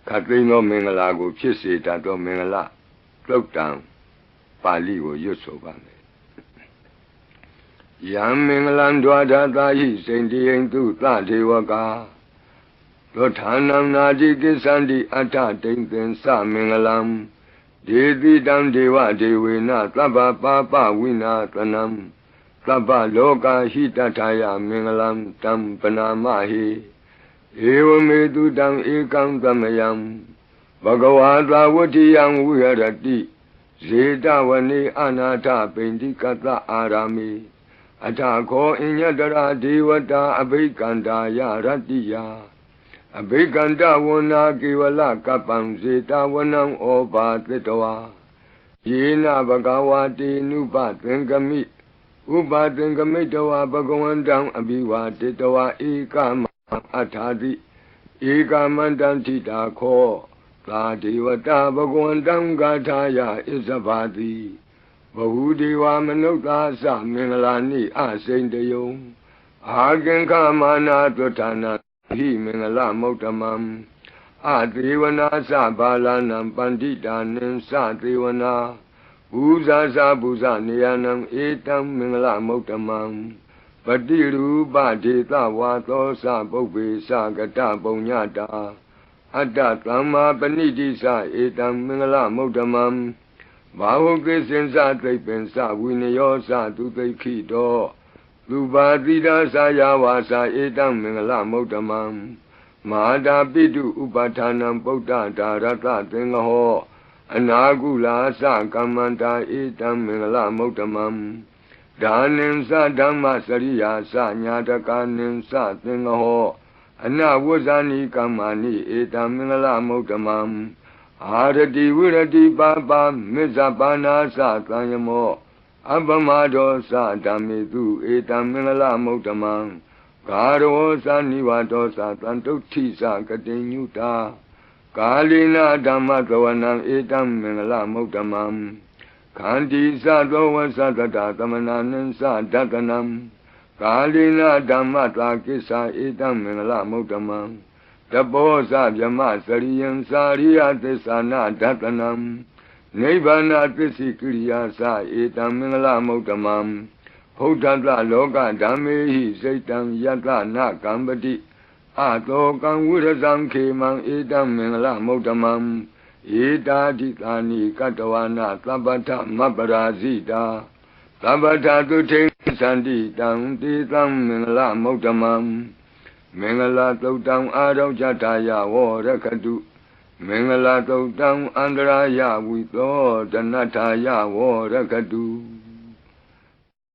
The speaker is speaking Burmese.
ခတ်သိမ်းသောမင်္ဂလာကိုဖြစ်စေတတ်သောမင်္ဂလာသုတ်တံပါဠိကိုရွတ်ဆိုပါမယ်ယံမင်္ဂလံဒွါဒသာဟိစိန္တိယံသူသဒေဝကာသောဌာနံနာတိကိစ္ဆန္တိအဋ္ဌတိံသင်္သမင်္ဂလံဒေတိတံဒေဝဒေဝေနသဗ္ဗပါပဝိနာသနံသဗ္ဗလောကဟိတထာယမင်္ဂလံတံပနာမဟိဧဝမေတုတံဧကံသမယံဘဂဝါသာဝတ္တိယံဝိဟရတိဇေတဝနေအနာထပိန္တိကတအာရာမိအထခောအညတရာဒေဝတာအဘိကန္တာယရတ္တိယအဘိကန္တဝနာကေဝလကပ္ပံဇေတဝနံဩဘာသတ္တဝါယေနဘဂဝါတေနုပသင်္ကမိဥပသင်္ကမိတဝါဘဂဝန္တံအဘိဝါတေတဝါဧကမအထာတိဧကမန္တံထိတာခောသာဒေဝတာဘဂဝန္တံဂါထာယဣဇဗာတိဘဟုဒေဝမနုဿာသမင်္ဂလာနိအစိန်တယုံအာကင်္ခမာနာသွဌာနာဟိမင်္ဂလမௌတ္တမံအသေဝနာသဘာလနံပန္တိတာနံသသေဝနာဘူဇာသဘူဇနေယနံဧတံမင်္ဂလမௌတ္တမံပတိရူပဒေသဝါသောသပုပ္ပေသကတပုံညတာအတ္တသမ္မာပဏိတိသဧတံမင်္ဂလမௌတ္တမံဘာဟုကိစင်္စသိပ္ပင်္စဝိနယောသသူသိခိတောသူပါတိဒါသယာဝါစာဧတံမင်္ဂလမௌတ္တမံမဟာတာပိတုဥပဌာနံပုဒ္ဒဒါရတသင်္ဃဟောအနာကုလာသကမ္မန္တာဧတံမင်္ဂလမௌတ္တမံဒါနင်္စဓမ္မစရိယာသညာတကာနင်္စသင်္ဃဟောအနဝဇ္ဇာနိကမ္မာနိဧတံမင်္ဂလမௌတ္တမံအာရတိဝိရတိပါပါမစ္ဆပါဏာသသံယမောအပမဒောသဓမ္မေတုဧတံမင်္ဂလမௌတ္တမံဂါရောသနိဝတောသသံတုဋ္ဌိသကတိညုတာကာလိနာဓမ္မသဝနံဧတံမင်္ဂလမௌတ္တမံခန္တီသသောဝသတတသမနာနံသဒတနံကာလိနာဓမ္မတာကိစ္ဆာဧတံမင်္ဂလမௌတ္တမံတပောသဗြမစရိယံစာရိယသစ္စာနာဒတနံနိဗ္ဗာနသစ္စိကိရိယာသဧတံမင်္ဂလမௌတ္တမံဘုဒ္ဓတလောကဓမ္မေဟိစိတ်တံယတနာကမ္ပတိအတောကံဝိရဇံခေမံဧတံမင်္ဂလမௌတ္တမံဧတာတိသာနိကတဝနာသဗ္ဗထမပ္ပရာဇိတာသဗ္ဗထသုထိံသန္တိတံတေသံမင်္ဂလမௌတ္တမံမင်္ဂလသုတ်တံအာရောဇထာယဝရခတုမင်္ဂလသုတ်တံအန္တရာယဝိသောတနထာယဝရခတု